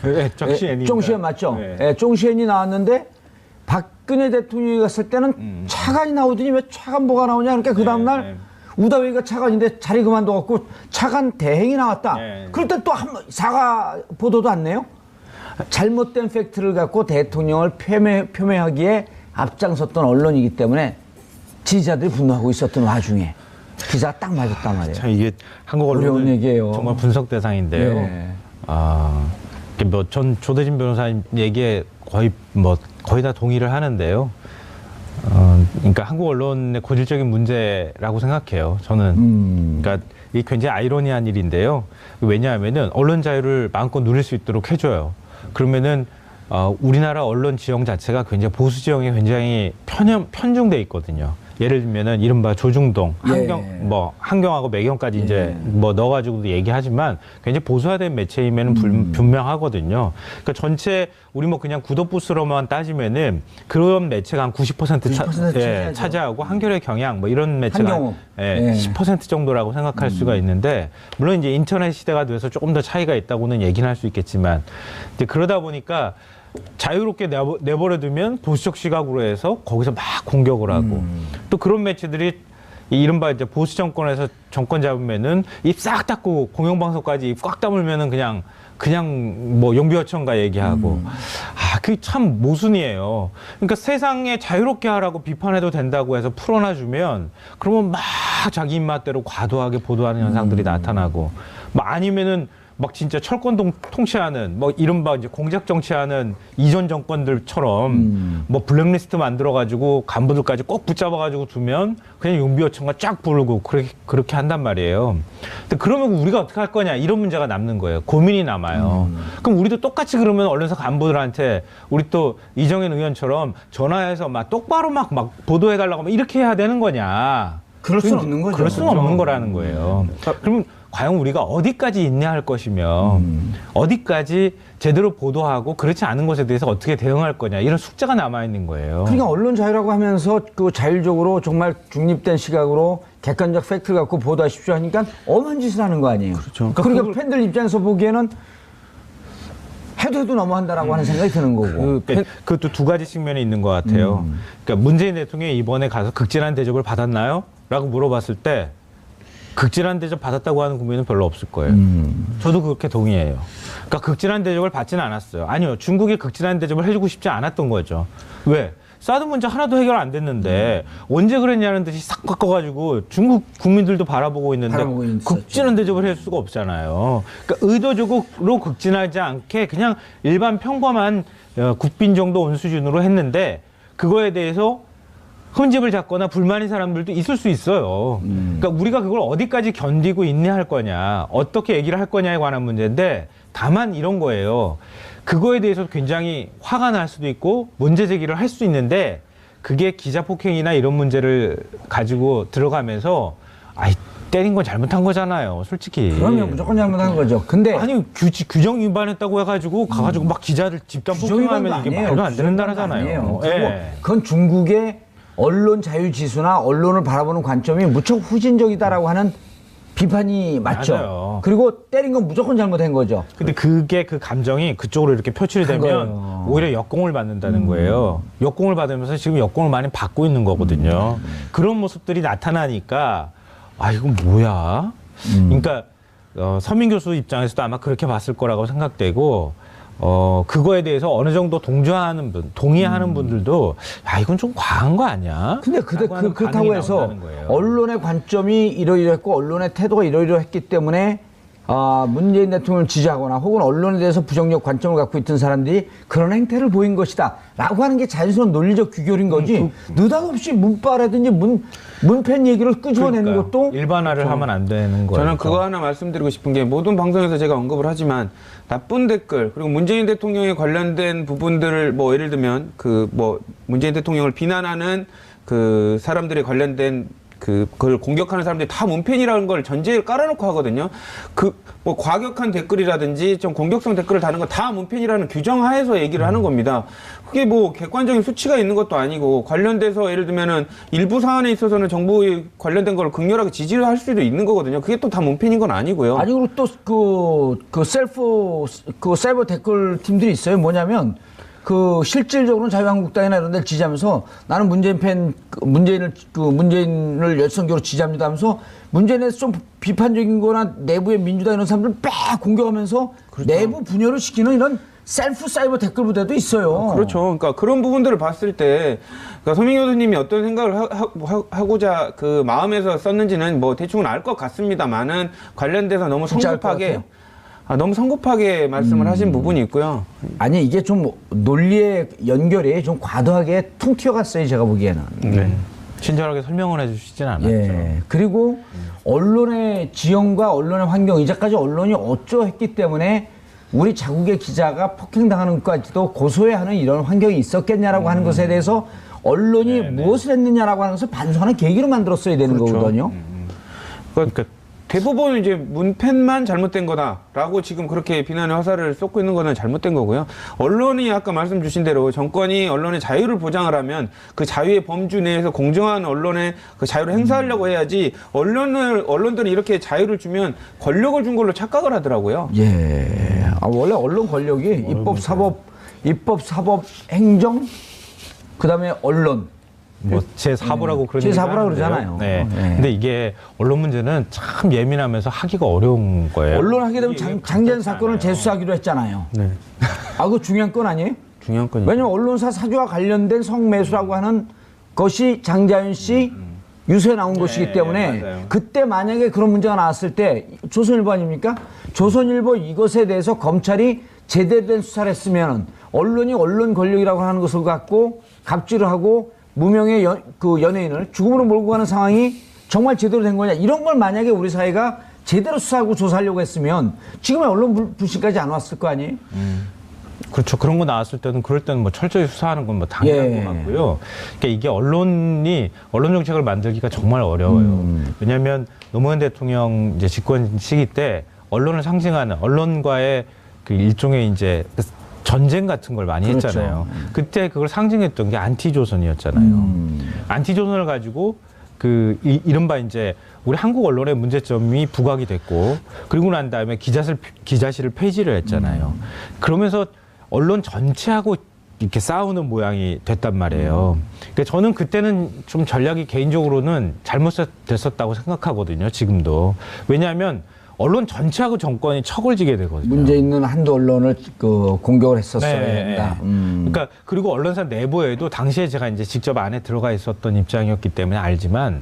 Speaker 3: 네, 쫑시엔입니다.
Speaker 2: 쫑시엔 맞죠?
Speaker 3: 네.
Speaker 2: 네, 쫑시엔이 나왔는데 박근혜 대통령이 갔을 때는 차관이 나오더니 왜 차관보가 나오냐? 그러니까 그 다음날
Speaker 3: 네.
Speaker 2: 우다위가 차관인데 자리 그만둬갖고 차관 대행이 나왔다.
Speaker 3: 네.
Speaker 2: 그럴 때 또 사과 보도도 안 내요? 잘못된 팩트를 갖고 대통령을 폄훼하기에 앞장섰던 언론이기 때문에 지지자들이 분노하고 있었던 와중에 기사가 딱 맞았단 말이에요.
Speaker 3: 참 이게 한국
Speaker 2: 어려운
Speaker 3: 언론은
Speaker 2: 얘기예요.
Speaker 3: 정말 분석 대상인데요.
Speaker 2: 네.
Speaker 3: 전 조대진 변호사님 얘기에 거의 다 동의를 하는데요. 그러니까 한국 언론의 고질적인 문제라고 생각해요. 저는. 그러니까 이게 굉장히 아이러니한 일인데요. 왜냐하면은 언론 자유를 마음껏 누릴 수 있도록 해줘요. 그러면은 우리나라 언론 지형 자체가 굉장히 보수 지형에 굉장히 편중돼 있거든요. 예를 들면은 이른바 조중동,
Speaker 2: 예.
Speaker 3: 한경하고 매경까지 이제 뭐 넣어가지고도 얘기하지만 굉장히 보수화된 매체임에는 분명하거든요. 그러니까 전체 우리 뭐 그냥 구독부수로만 따지면은 그런 매체가 한 90% 차지하고 한겨레 경향 뭐 이런 매체가
Speaker 2: 한경호.
Speaker 3: 10% 정도라고 생각할 수가 있는데 물론 이제 인터넷 시대가 돼서 조금 더 차이가 있다고는 얘기는 할 수 있겠지만 이제 그러다 보니까 자유롭게 내버려두면 보수적 시각으로 해서 거기서 막 공격을 하고 또 그런 매체들이 이른바 이제 보수 정권에서 정권 잡으면은 입 싹 닫고 공영방송까지 입 꽉 다물면은 그냥 뭐 용비어천가 얘기하고 그게 참 모순이에요. 그러니까 세상에 자유롭게 하라고 비판해도 된다고 해서 풀어놔주면 그러면 막 자기 입맛대로 과도하게 보도하는 현상들이 나타나고 뭐 아니면은 막 진짜 철권 통치하는 뭐 이른바 이제 공작 정치하는 이전 정권들처럼 뭐 블랙리스트 만들어가지고 간부들까지 꼭 붙잡아가지고 두면 그냥 용비어천가 쫙 부르고 그렇게 한단 말이에요. 근데 그러면 우리가 어떻게 할 거냐 이런 문제가 남는 거예요. 고민이 남아요. 그럼 우리도 똑같이 그러면 언론사 간부들한테 우리 또 이정현 의원처럼 전화해서 막 똑바로 막 보도해달라고 막 이렇게 해야 되는 거냐?
Speaker 2: 그럴 수는 없는 거죠.
Speaker 3: 그럴 수는 없는 거라는 거예요. 그러면 과연 우리가 어디까지 인내할 것이며 어디까지 제대로 보도하고 그렇지 않은 것에 대해서 어떻게 대응할 거냐 이런 숙제가 남아있는 거예요.
Speaker 2: 그러니까 언론 자유라고 하면서 그 자율적으로 정말 중립된 시각으로 객관적 팩트를 갖고 보도하십시오 하니까 엄한 짓을 하는 거 아니에요.
Speaker 4: 그렇죠.
Speaker 2: 그러니까 팬들 입장에서 보기에는 해도 너무한다라고 하는 생각이 드는 거고.
Speaker 3: 그것도 두 가지 측면이 있는 것 같아요. 그러니까 문재인 대통령이 이번에 가서 극진한 대접을 받았나요? 라고 물어봤을 때 극진한 대접 받았다고 하는 국민은 별로 없을 거예요. 저도 그렇게 동의해요. 그러니까 극진한 대접을 받지는 않았어요. 아니요. 중국이 극진한 대접을 해주고 싶지 않았던 거죠. 왜? 사드 문제 하나도 해결 안 됐는데 언제 그랬냐는 듯이 싹 바꿔가지고 중국 국민들도 바라보고 있는데 극진한 대접을 할 수가 없잖아요. 그러니까 의도적으로 극진하지 않게 그냥 일반 평범한 국빈 정도 온 수준으로 했는데 그거에 대해서 흠집을 잡거나 불만인 사람들도 있을 수 있어요. 그러니까 우리가 그걸 어디까지 견디고 인내할 거냐, 어떻게 얘기를 할 거냐에 관한 문제인데 다만 이런 거예요. 그거에 대해서 굉장히 화가 날 수도 있고 문제 제기를 할 수 있는데 그게 기자 폭행이나 이런 문제를 가지고 들어가면서 때린 건 잘못한 거잖아요, 솔직히.
Speaker 2: 그러면 무조건 잘못한 거죠. 근데
Speaker 3: 아니 규정 위반했다고 해가지고 가가지고 막 기자들 집단 폭행하면 이게 말도 안 되는 나라잖아요. 예.
Speaker 2: 그건 중국의 언론 자유 지수나 언론을 바라보는 관점이 무척 후진적이다라고 하는 비판이 맞죠.
Speaker 3: 맞아요.
Speaker 2: 그리고 때린 건 무조건 잘못한 거죠.
Speaker 3: 근데 그게 그 감정이 그쪽으로 이렇게 표출이 되면 오히려 역공을 받는다는 거예요. 역공을 받으면서 지금 역공을 많이 받고 있는 거거든요. 그런 모습들이 나타나니까 이건 뭐야? 그러니까 서민 교수 입장에서도 아마 그렇게 봤을 거라고 생각되고 그거에 대해서 어느 정도 동의하는 분들도 이건 좀 과한 거 아니야?
Speaker 2: 근데 그렇다고 해서 언론의 관점이 이러이러했고 언론의 태도가 이러이러했기 때문에 문재인 대통령을 지지하거나 혹은 언론에 대해서 부정적 관점을 갖고 있던 사람들이 그런 행태를 보인 것이다 라고 하는 게 자연스러운 논리적 규결인 거지 느닷없이 문바라든지 문팬 얘기를 끄집어내는 것도
Speaker 3: 일반화를 하면 안 되는 거예요.
Speaker 4: 저는 그거 하나 말씀드리고 싶은 게 모든 방송에서 제가 언급을 하지만 나쁜 댓글 그리고 문재인 대통령에 관련된 부분들을 뭐 예를 들면 문재인 대통령을 비난하는 그 사람들에 관련된 그걸 공격하는 사람들이 다 문팬이라는 걸 전제를 깔아놓고 하거든요. 뭐 과격한 댓글이라든지 좀 공격성 댓글을 다는 거 다 문팬이라는 규정 하에서 얘기를 하는 겁니다. 그게 뭐 객관적인 수치가 있는 것도 아니고 관련돼서 예를 들면은 일부 사안에 있어서는 정부에 관련된 걸 극렬하게 지지를 할 수도 있는 거거든요. 그게 또 다 문팬인 건 아니고요.
Speaker 2: 아니 그리고 또 사이버 댓글 팀들이 있어요. 뭐냐면 실질적으로는 자유한국당이나 이런 데를 지지하면서 나는 문재인을 열성적으로 지지합니다 하면서 문재인에 대해서 좀 비판적인 거나 내부의 민주당 이런 사람들을 빽 공격하면고 그렇죠. 내부 분열을 시키는 이런 사이버 댓글 부대도 있어요.
Speaker 4: 그렇죠. 그러니까 그런 부분들을 봤을 때 그러니까 서민 교수님이 어떤 생각을 하고자 그 마음에서 썼는지는 뭐 대충은 알 것 같습니다만은 관련돼서 너무 성급하게 말씀을 하신 부분이 있고요.
Speaker 2: 아니 이게 좀 논리의 연결이 좀 과도하게 퉁 튀어갔어요, 제가 보기에는.
Speaker 3: 친절하게 설명을 해주시진 않았죠.
Speaker 2: 예. 그리고 언론의 지형과 언론의 환경, 이제까지 언론이 어쩌했기 때문에 우리 자국의 기자가 폭행당하는 것까지도 고소해야 하는 이런 환경이 있었겠냐라고 하는 것에 대해서 언론이 무엇을 했느냐라고 하는 것을 반성하는 계기로 만들었어야 되는 거거든요.
Speaker 4: 그러니까 대부분 이제 문펜만 잘못된 거다라고 지금 그렇게 비난의 화살을 쏟고 있는 거는 잘못된 거고요. 언론이 아까 말씀 주신 대로 정권이 언론의 자유를 보장을 하면 그 자유의 범주 내에서 공정한 언론의 그 자유를 행사하려고 해야지 언론들이 이렇게 자유를 주면 권력을 준 걸로 착각을 하더라고요.
Speaker 2: 예. 원래 언론 권력이 입법, 사법, 행정, 그다음에 언론.
Speaker 3: 뭐 제4부라고 그런
Speaker 2: 제4부라고 그러잖아요.
Speaker 3: 네.
Speaker 2: 네.
Speaker 3: 근데 이게 언론 문제는 참 예민하면서 하기가 어려운 거예요.
Speaker 2: 언론 하게 되면 장제현 사건을 재수사하기로 했잖아요.
Speaker 4: 네.
Speaker 2: 그거 중요한 건 아니에요?
Speaker 4: 중요한 건이죠.
Speaker 2: 왜냐면 언론사 사주와 관련된 성매수라고 하는 것이 장자연 씨 유서에 나온 것이기 때문에
Speaker 3: 맞아요.
Speaker 2: 그때 만약에 그런 문제가 나왔을 때 조선일보 아닙니까? 조선일보 이것에 대해서 검찰이 제대로 된 수사를 했으면 언론이 언론 권력이라고 하는 것을 갖고 갑질을 하고 무명의 연예인을 죽음으로 몰고 가는 상황이 정말 제대로 된 거냐 이런 걸 만약에 우리 사회가 제대로 수사하고 조사하려고 했으면 지금의 언론 불신까지 안 왔을 거 아니에요?
Speaker 3: 그렇죠. 그런 거 나왔을 때는 그럴 때는 뭐 철저히 수사하는 건 뭐 당연한 것 같고요. 그러니까 이게 언론 정책을 만들기가 정말 어려워요. 왜냐하면 노무현 대통령 이제 집권 시기 때 언론을 상징하는 언론과의 그 일종의 이제 전쟁 같은 걸 많이
Speaker 2: 그렇죠.
Speaker 3: 했잖아요. 그때 그걸 상징했던 게 안티조선이었잖아요. 안티조선을 가지고 이른바 이제 우리 한국 언론의 문제점이 부각이 됐고 그리고 난 다음에 기자실을 폐지를 했잖아요. 그러면서 언론 전체하고 이렇게 싸우는 모양이 됐단 말이에요. 그러니까 저는 그때는 좀 전략이 개인적으로는 잘못됐었다고 생각하거든요. 지금도. 왜냐하면 언론 전체하고 정권이 척을 지게 되거든요.
Speaker 2: 문제 있는 한두 언론을 공격을 했었어야 된다.
Speaker 3: 그러니까 그리고 언론사 내부에도 당시에 제가 이제 직접 안에 들어가 있었던 입장이었기 때문에 알지만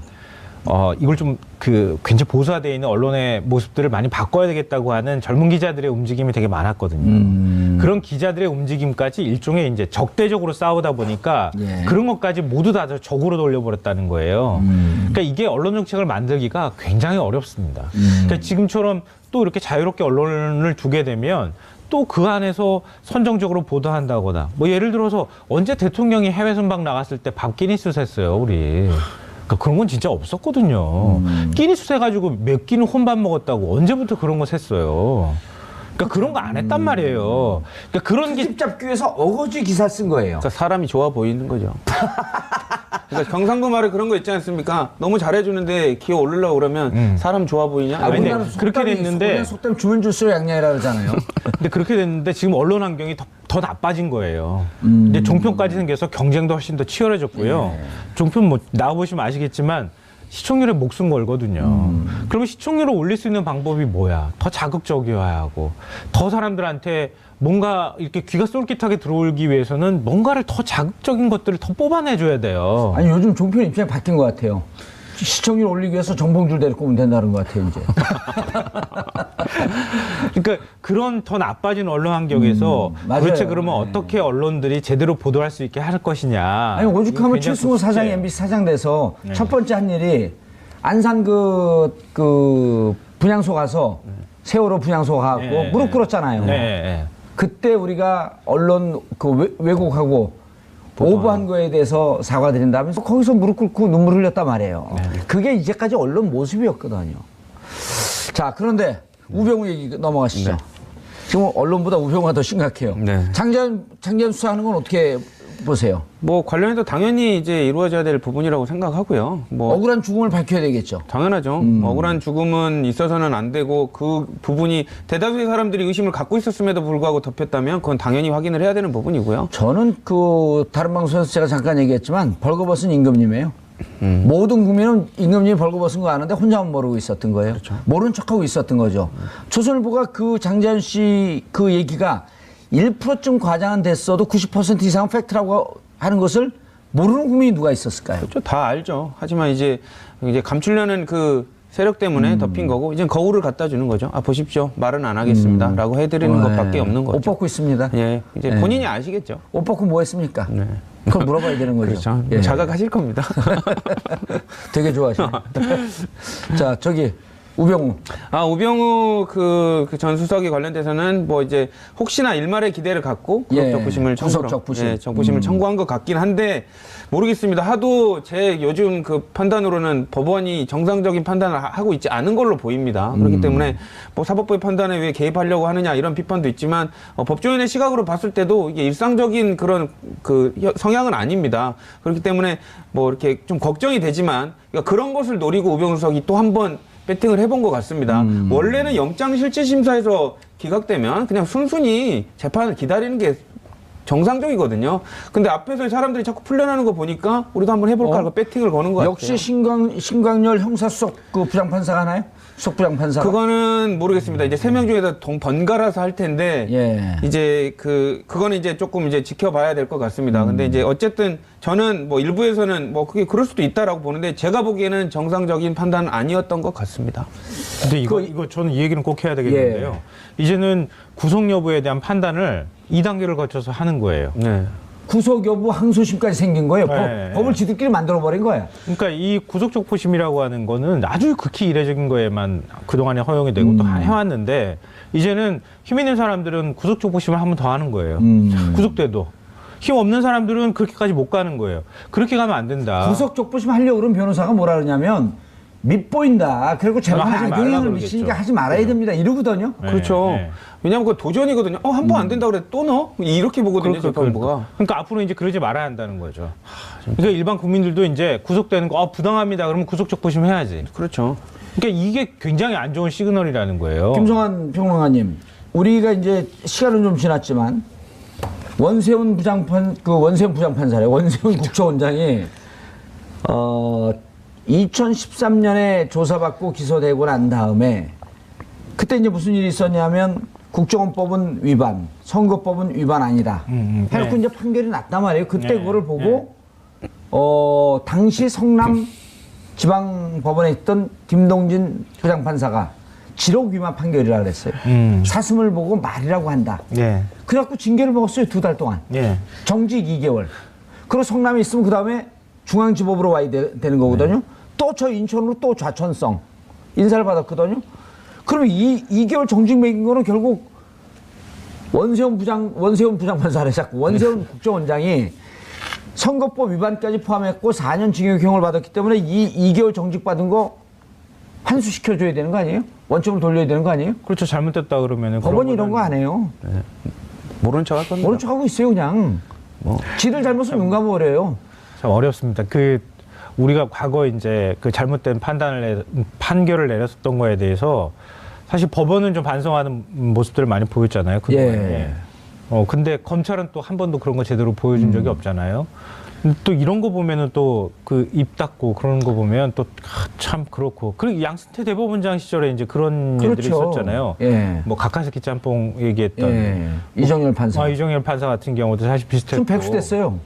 Speaker 3: 이걸 좀 굉장히 보수화되어 있는 언론의 모습들을 많이 바꿔야 되겠다고 하는 젊은 기자들의 움직임이 되게 많았거든요. 그런 기자들의 움직임까지 일종의 이제 적대적으로 싸우다 보니까 그런 것까지 모두 다 적으로 돌려버렸다는 거예요. 그러니까 이게 언론 정책을 만들기가 굉장히 어렵습니다. 그러니까 지금처럼 또 이렇게 자유롭게 언론을 두게 되면 또 그 안에서 선정적으로 보도한다거나 뭐 예를 들어서 언제 대통령이 해외 순방 나갔을 때 밥 기니스 셌어요, 우리. 그러니까 그런 건 진짜 없었거든요. 끼니수 세가지고 몇 끼는 혼밥 먹었다고 언제부터 그런 거 셌어요. 그러니까 그런 거 안 했단 말이에요. 그러니까 그런 게
Speaker 2: 집 잡기 위해서 어거지 기사 쓴 거예요.
Speaker 4: 그러니까 사람이 좋아 보이는 거죠. 그러니까 경상도 말에 그런 거 있지 않습니까? 너무 잘해주는데 기어 오르려고 그러면 사람 좋아 보이냐?
Speaker 2: 우리나라
Speaker 3: 그렇게 됐는데
Speaker 2: 속담 주면 줄수록 양양이라 그러잖아요.
Speaker 3: 근데 그렇게 됐는데 지금 언론 환경이 더 나빠진 거예요. 이제 종편까지 생겨서 경쟁도 훨씬 더 치열해졌고요. 종편 뭐 나와보시면 아시겠지만 시청률에 목숨 걸거든요. 그러면 시청률을 올릴 수 있는 방법이 뭐야? 더 자극적이어야 하고 더 사람들한테 뭔가 이렇게 귀가 쏠깃하게 들어오기 위해서는 뭔가를 더 자극적인 것들을 더 뽑아내줘야 돼요.
Speaker 2: 아니 요즘 종편 입장이 바뀐 것 같아요. 시청률 올리기 위해서 정봉줄 데리고 오면 된다는 것 같아요 이제.
Speaker 3: 그러니까 그런 더 나빠진 언론 환경에서 도대체 그러면 어떻게 언론들이 제대로 보도할 수 있게 할 것이냐.
Speaker 2: 아니 오죽하면 최승호 사장이 MBC 사장 돼서 첫 번째 한 일이 안산 그 분향소 가서 세월호 분향소 가고 무릎 꿇었잖아요. 그때 우리가 언론 왜곡하고 오버한 거에 대해서 사과드린다면서 거기서 무릎 꿇고 눈물 흘렸단 말이에요. 그게 이제까지 언론 모습이었거든요. 자, 그런데 우병우 얘기 넘어가시죠.
Speaker 4: 네.
Speaker 2: 지금 언론보다 우병우가 더 심각해요.
Speaker 4: 네.
Speaker 2: 장제현 수사하는 건 어떻게 보세요?
Speaker 4: 뭐 관련해서 당연히 이제 이루어져야 될 부분이라고 생각하고요. 뭐
Speaker 2: 억울한 죽음을 밝혀야 되겠죠.
Speaker 4: 당연하죠. 억울한 죽음은 있어서는 안 되고 그 부분이 대다수의 사람들이 의심을 갖고 있었음에도 불구하고 덮였다면 그건 당연히 확인을 해야 되는 부분이고요.
Speaker 2: 저는 다른 방송에서 제가 잠깐 얘기했지만 벌거벗은 임금님이에요. 모든 국민은 임금님이 벌거벗은 거 아는데 혼자만 모르고 있었던 거예요. 그렇죠. 모른 척하고 있었던 거죠. 조선일보가 그 장자연 씨 그 얘기가 1%쯤 과장은 됐어도 90% 이상은 팩트라고 하는 것을 모르는 국민이 누가 있었을까요?
Speaker 4: 그렇죠. 다 알죠. 하지만 이제 감추려는 그 세력 때문에 덮인 거고 이제 거울을 갖다 주는 거죠. 보십시오. 말은 안 하겠습니다. 라고 해드리는 것밖에 없는 거죠.
Speaker 2: 옷 벗고 있습니다.
Speaker 4: 예. 이제 본인이 아시겠죠.
Speaker 2: 옷 벗고 뭐 했습니까?
Speaker 4: 네.
Speaker 2: 그걸 물어봐야 되는 거죠.
Speaker 4: 그렇죠.
Speaker 2: 예.
Speaker 4: 자각하실 겁니다.
Speaker 2: 되게 좋아하시네. 자, 저기 우병우.
Speaker 4: 우병우 그 전 수석이 관련돼서는 뭐 이제 혹시나 일말의 기대를 갖고 구속 적부심을
Speaker 2: 구속 적부심.
Speaker 4: 적부심을 청구한 것 같긴 한데 모르겠습니다. 하도 제 요즘 그 판단으로는 법원이 정상적인 판단을 하고 있지 않은 걸로 보입니다. 그렇기 때문에 뭐 사법부의 판단에 왜 개입하려고 하느냐 이런 비판도 있지만 법조인의 시각으로 봤을 때도 이게 일상적인 그런 그 성향은 아닙니다. 그렇기 때문에 뭐 이렇게 좀 걱정이 되지만 그러니까 그런 것을 노리고 우병우 수석이 또 한 번 배팅을 해본 것 같습니다. 원래는 영장실질심사에서 기각되면 그냥 순순히 재판을 기다리는 게 정상적이거든요. 근데 앞에서 사람들이 자꾸 풀려나는 거 보니까 우리도 한번 해볼까 하고 배팅을 거는 것 같아요.
Speaker 2: 역시 신광열 형사수석 그 부장판사가 하나요? 수석 부장판사.
Speaker 4: 그거는 모르겠습니다. 이제 3명 중에서 번갈아서 할 텐데 이제 그거는 이제 조금 이제 지켜봐야 될 것 같습니다. 근데 이제 어쨌든 저는 뭐 일부에서는 뭐 그게 그럴 수도 있다라고 보는데 제가 보기에는 정상적인 판단은 아니었던 것 같습니다.
Speaker 3: 근데 이거 저는 이 얘기는 꼭 해야 되겠는데요. 이제는 구속 여부에 대한 판단을 2단계를 거쳐서 하는 거예요.
Speaker 4: 네.
Speaker 2: 구속 여부 항소심까지 생긴 거예요.
Speaker 3: 네.
Speaker 2: 법을 지들끼리 만들어버린 거예요.
Speaker 3: 그러니까 이 구속적부심이라고 하는 거는 아주 극히 이례적인 거에만 그동안에 허용이 되고 또 해왔는데 이제는 힘 있는 사람들은 구속적부심을 한 번 더 하는 거예요. 구속돼도. 힘 없는 사람들은 그렇게까지 못 가는 거예요. 그렇게 가면 안 된다.
Speaker 2: 구속 적부심 하려고 그러면 변호사가 뭐라 그러냐면 밉보인다. 그리고 재판에
Speaker 3: 하지 말라
Speaker 2: 악영향을
Speaker 3: 그러겠죠.
Speaker 2: 미치니까 하지 말아야 됩니다. 이러거든요.
Speaker 3: 네,
Speaker 4: 그렇죠.
Speaker 3: 네.
Speaker 4: 왜냐하면 그거 도전이거든요. 한 번 안 된다 그래 또 넣어? 이렇게 보거든요. 재판부가.
Speaker 3: 그러니까 앞으로 이제 그러지 말아야 한다는 거죠. 그러니까 일반 국민들도 이제 구속되는 거 부당합니다. 그러면 구속적부심 해야지.
Speaker 4: 그렇죠.
Speaker 3: 그러니까 이게 굉장히 안 좋은 시그널이라는 거예요.
Speaker 2: 김성환 평론가님, 우리가 이제 시간은 좀 지났지만 원세훈 부장판사래. 원세훈 국정원장이 2013년에 조사받고 기소되고 난 다음에 그때 이제 무슨 일이 있었냐면 국정원법은 위반, 선거법은 위반 아니다. 해놓고 이제 판결이 났단 말이에요. 그때 그거를 보고 당시 성남 지방법원에 있던 김동진 부장판사가 지록 위반 판결이라 그랬어요. 사슴을 보고 말이라고 한다.
Speaker 3: 예.
Speaker 2: 그래갖고 징계를 먹었어요. 2달 동안.
Speaker 3: 예.
Speaker 2: 정직 2개월. 그리고 성남에 있으면 그 다음에 중앙지법으로 와야 되는 거거든요. 또 저 인천으로 또 좌천성 인사를 받았거든요. 그러면 2개월 정직 매긴 거는 결국 원세훈 부장판사래 자꾸 원세훈 국정원장이 선거법 위반까지 포함했고 4년 징역형을 받았기 때문에 2개월 정직 받은 거 환수시켜줘야 되는 거 아니에요? 원점을 돌려야 되는 거 아니에요?
Speaker 3: 그렇죠. 잘못됐다 그러면은
Speaker 2: 법원이 이런 거 안 해요.
Speaker 4: 모른 척 할 겁니다.
Speaker 2: 모른 척하고 있어요 그냥. 지들 잘못은 눈 감아버려요.
Speaker 3: 참 어렵습니다. 우리가 과거 이제 그 잘못된 판결을 내렸었던 거에 대해서 사실 법원은 좀 반성하는 모습들을 많이 보였잖아요. 그동안에. 근데 검찰은 또 한 번도 그런 거 제대로 보여준 적이 없잖아요. 또 이런 거 보면은 또 그 입 닫고 그런 거 보면 또 참 그렇고. 그리고 양승태 대법원장 시절에 이제 그런 일들이 있었잖아요. 뭐 가카스키 짬뽕 얘기했던
Speaker 2: 이정열 판사.
Speaker 3: 이정열 판사 같은 경우도 사실 비슷했고.
Speaker 2: 지금 백수됐어요.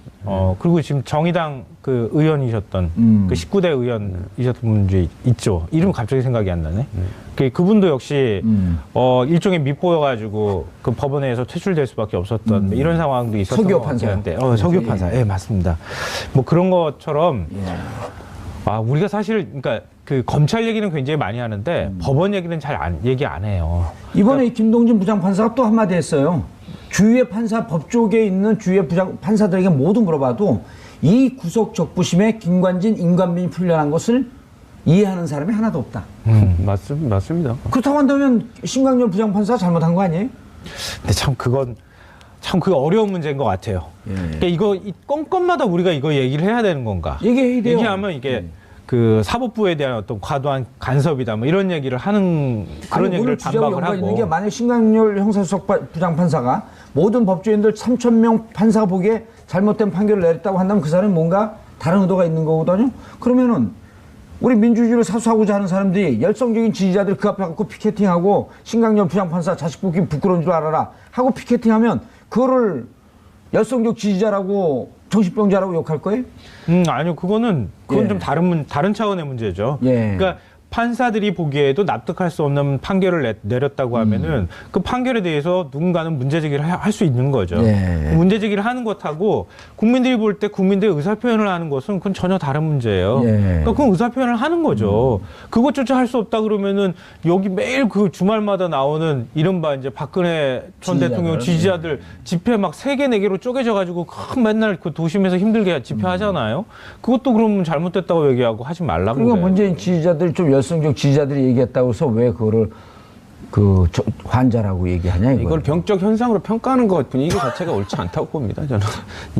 Speaker 3: 그리고 지금 정의당 그 의원이셨던 그 19대 의원이셨던 분이 있죠. 이름 갑자기 생각이 안 나네. 그분도 역시 일종의 밉보여가지고 그 법원에서 퇴출될 수밖에 없었던 이런 상황도 있었던
Speaker 2: 서기호
Speaker 3: 것 같긴
Speaker 2: 판사.
Speaker 3: 한데. 서기호 판사. 예, 맞습니다. 뭐 그런 것처럼 우리가 사실 그러니까 그 검찰 얘기는 굉장히 많이 하는데 법원 얘기는 잘 얘기 안 해요.
Speaker 2: 이번에 김동진 부장판사가 또 한마디 했어요. 주위의 판사, 법조계에 있는 주위의 판사들에게 모두 물어봐도 이 구속 적부심에 김관진, 임관빈이 풀려난 것을 이해하는 사람이 하나도 없다.
Speaker 4: 맞습니다.
Speaker 2: 그렇다고 한다면 신광열 부장판사가 잘못한 거 아니에요?
Speaker 3: 근데 참 그 어려운 문제인 것 같아요. 그러니까 이 건건마다 우리가 이거 얘기를 해야 되는 건가?
Speaker 2: 얘기해야 돼요.
Speaker 3: 얘기하면 이게 그 사법부에 대한 어떤 과도한 간섭이다 뭐 이런 얘기를 하는 그런 얘기를 반박을 하고.
Speaker 2: 있는 게 만약 신광열 형사수석 부장판사가 모든 법조인들 3,000명 판사가 보기에 잘못된 판결을 내렸다고 한다면 그 사람은 뭔가 다른 의도가 있는 거거든요. 그러면은 우리 민주주의를 사수하고자 하는 사람들이 열성적인 지지자들 그 앞에 갖고 피켓팅하고 신광열 부장판사 자식 보기 부끄러운 줄 알아라 하고 피켓팅하면 그거를 열성적 지지자라고 정신병자라고 욕할 거예요?
Speaker 3: 아니요. 그건 좀 다른 차원의 문제죠. 그러니까 판사들이 보기에도 납득할 수 없는 판결을 내렸다고 하면은 그 판결에 대해서 누군가는 문제제기를 할 수 있는 거죠.
Speaker 2: 예.
Speaker 3: 문제제기를 하는 것하고 국민들이 볼 때 국민들의 의사표현을 하는 것은 그건 전혀 다른 문제예요.
Speaker 2: 예.
Speaker 3: 그러니까 그건 의사표현을 하는 거죠. 그것조차 할 수 없다 그러면은 여기 매일 그 주말마다 나오는 이른바 이제 박근혜 전
Speaker 2: 지지자들.
Speaker 3: 대통령 지지자들 집회 막 3개, 4개로 쪼개져 가지고 맨날 그 도심에서 힘들게 집회하잖아요. 그것도 그러면 잘못됐다고 얘기하고 하지 말라고
Speaker 2: 그러니까
Speaker 3: 그래요.
Speaker 2: 문재인 지지자들이 좀 열성적 지지자들이 얘기했다고 해서 왜 그거를 환자라고 얘기하냐 이거.
Speaker 4: 이걸 병적 현상으로 평가하는 것 분위기 자체가 옳지 않다고 봅니다. 저는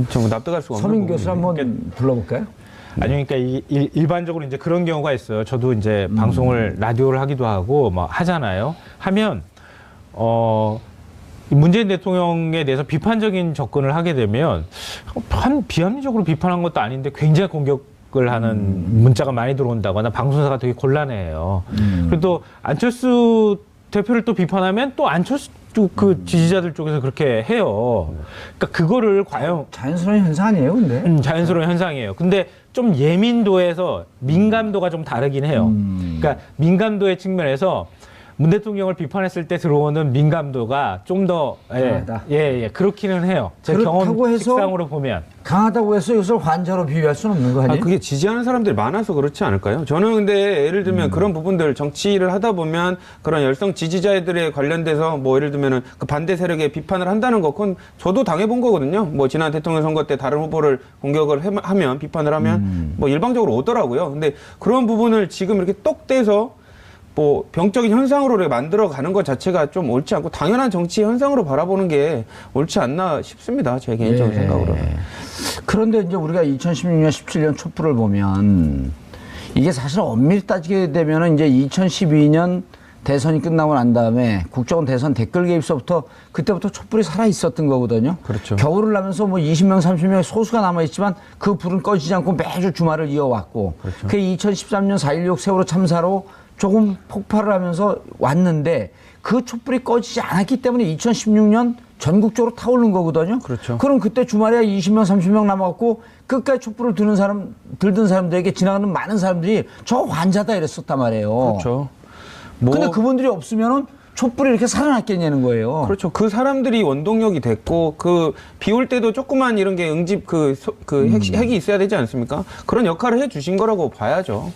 Speaker 4: 좀 납득할 수가 없는
Speaker 2: 서민
Speaker 4: 부분이에요.
Speaker 2: 교수 한번 불러볼까요?
Speaker 3: 아니 그러니까 일반적으로 이제 그런 경우가 있어요. 저도 이제 방송을 라디오를 하기도 하고 뭐 하잖아요. 하면 문재인 대통령에 대해서 비판적인 접근을 하게 되면 비합리적으로 비판한 것도 아닌데 굉장히 공격을 하는 문자가 많이 들어온다거나 방송사가 되게 곤란해요. 그리고 또 안철수 대표를 또 비판하면 또 안철수 그 지지자들 쪽에서 그렇게 해요. 그러니까 그거를 과연
Speaker 2: 자연스러운 현상 아니에요, 근데?
Speaker 3: 자연스러운 현상이에요. 근데 좀 예민도에서 민감도가 좀 다르긴 해요. 그러니까 민감도의 측면에서 문 대통령을 비판했을 때 들어오는 민감도가 좀 더
Speaker 2: 강하다.
Speaker 3: 그렇기는 해요. 제
Speaker 2: 그렇다고
Speaker 3: 경험
Speaker 2: 해서
Speaker 3: 식상으로 보면.
Speaker 2: 강하다고 해서 이것을 환자로 비유할 수는 없는 거 아니에요?
Speaker 4: 그게 지지하는 사람들이 많아서 그렇지 않을까요? 저는 근데 예를 들면 그런 부분들 정치를 하다 보면 그런 열성 지지자들에 관련돼서 뭐 예를 들면은 그 반대 세력에 비판을 한다는 것, 그건 저도 당해본 거거든요. 뭐 지난 대통령 선거 때 다른 후보를 공격을 하면, 비판을 하면 뭐 일방적으로 오더라고요. 근데 그런 부분을 지금 이렇게 똑 떼서 뭐 병적인 현상으로 만들어 가는 것 자체가 좀 옳지 않고 당연한 정치 현상으로 바라보는 게 옳지 않나 싶습니다. 제 개인적인 생각으로는.
Speaker 2: 그런데 이제 우리가 2016년, 17년 촛불을 보면 이게 사실 엄밀히 따지게 되면은 이제 2012년 대선이 끝나고 난 다음에 국정원 대선 댓글 개입서부터 그때부터 촛불이 살아 있었던 거거든요.
Speaker 4: 그렇죠.
Speaker 2: 겨울을 나면서 뭐 20명, 30명의 소수가 남아 있지만 그 불은 꺼지지 않고 매주 주말을 이어왔고 그 2013년 4.16 세월호 참사로 조금 폭발을 하면서 왔는데 그 촛불이 꺼지지 않았기 때문에 2016년 전국적으로 타오른 거거든요.
Speaker 4: 그렇죠.
Speaker 2: 그럼 그때 주말에 20명, 30명 남았고 끝까지 촛불을 들던 사람들에게 지나가는 많은 사람들이 저 환자다 이랬었단 말이에요.
Speaker 4: 그렇죠. 뭐
Speaker 2: 근데 그분들이 없으면은 촛불이 이렇게 살아났겠냐는 거예요.
Speaker 4: 그렇죠. 그 사람들이 원동력이 됐고 그 비 올 때도 조그만 이런 게 응집 핵이 있어야 되지 않습니까? 그런 역할을 해 주신 거라고 봐야죠.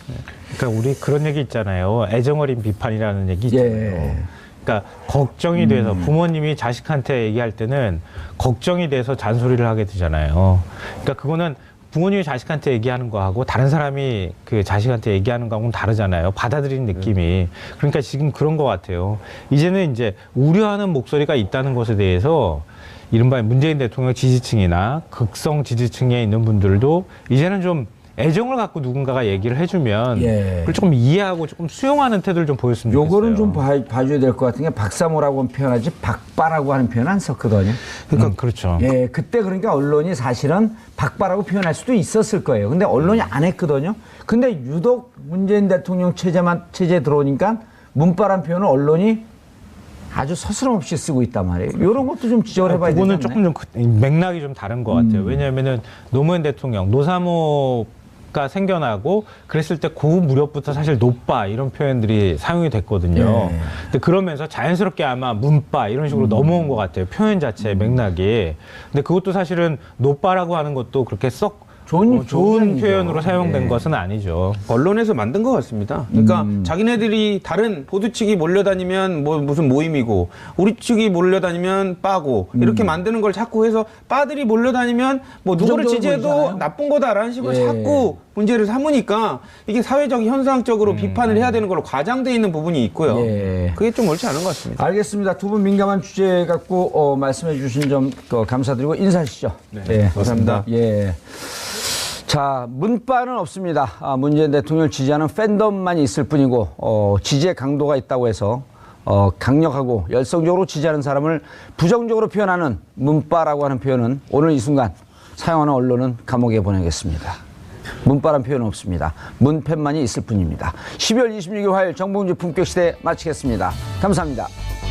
Speaker 3: 그러니까 우리 그런 얘기 있잖아요. 애정어린 비판이라는 얘기 있잖아요.
Speaker 2: 예.
Speaker 3: 그러니까 걱정이 돼서 부모님이 자식한테 얘기할 때는 걱정이 돼서 잔소리를 하게 되잖아요. 그러니까 그거는 부모님이 자식한테 얘기하는 거하고 다른 사람이 그 자식한테 얘기하는 거하고는 다르잖아요. 받아들이는 느낌이. 그러니까 지금 그런 것 같아요. 이제는 이제 우려하는 목소리가 있다는 것에 대해서 이른바 문재인 대통령 지지층이나 극성 지지층에 있는 분들도 이제는 좀 애정을 갖고 누군가가 얘기를 해주면
Speaker 2: 예.
Speaker 3: 그걸 조금 이해하고 조금 수용하는 태도를 좀 보였으면 좋겠어요.
Speaker 2: 요거는 좀 봐줘야 될 것 같은 게 박사모라고는 표현하지 박바라고 하는 표현 안 썼거든요.
Speaker 3: 그러니까 그렇죠.
Speaker 2: 예, 그때 그러니까 언론이 사실은 박바라고 표현할 수도 있었을 거예요. 근데 언론이 안 했거든요. 근데 유독 문재인 대통령 체제에 들어오니까 문바란 표현을 언론이 아주 서스럼없이 쓰고 있단 말이에요. 이런 것도 좀 지적을 해봐야 되지 않나요?
Speaker 3: 그거는 조금 좀 맥락이 좀 다른 것 같아요. 왜냐하면은 노무현 대통령 노사모가 생겨나고 그랬을 때 그 무렵부터 사실 노빠 이런 표현들이 사용이 됐거든요.
Speaker 2: 예.
Speaker 3: 근데 그러면서 자연스럽게 아마 문빠 이런 식으로 넘어온 것 같아요. 표현 자체의 맥락이. 근데 그것도 사실은 노빠라고 하는 것도 그렇게 썩 좋은
Speaker 2: 표현이죠.
Speaker 3: 표현으로 사용된
Speaker 2: 예.
Speaker 3: 것은 아니죠.
Speaker 4: 언론에서 만든 것 같습니다. 그러니까 자기네들이 다른 보수 측이 몰려다니면 뭐 무슨 모임이고 우리 측이 몰려다니면 빠고 이렇게 만드는 걸 자꾸 해서 빠들이 몰려다니면 뭐 누구를
Speaker 2: 부정적으로
Speaker 4: 지지해도
Speaker 2: 보이잖아요.
Speaker 4: 나쁜 거다라는 식으로
Speaker 2: 예.
Speaker 4: 자꾸 문제를 삼으니까 이게 사회적 현상적으로 비판을 해야 되는 걸로 과장돼 있는 부분이 있고요.
Speaker 2: 예.
Speaker 4: 그게 좀 옳지 않은 것 같습니다.
Speaker 2: 알겠습니다. 두 분 민감한 주제 갖고 말씀해 주신 점 감사드리고 인사하시죠. 네,
Speaker 4: 감사합니다.
Speaker 2: 예. 자, 문바는 없습니다. 문재인 대통령을 지지하는 팬덤만 있을 뿐이고 지지의 강도가 있다고 해서 강력하고 열성적으로 지지하는 사람을 부정적으로 표현하는 문바라고 하는 표현은 오늘 이 순간 사용하는 언론은 감옥에 보내겠습니다. 문바란 표현은 없습니다. 문팬만이 있을 뿐입니다. 12월 26일 화요일 정봉주 품격시대 마치겠습니다. 감사합니다.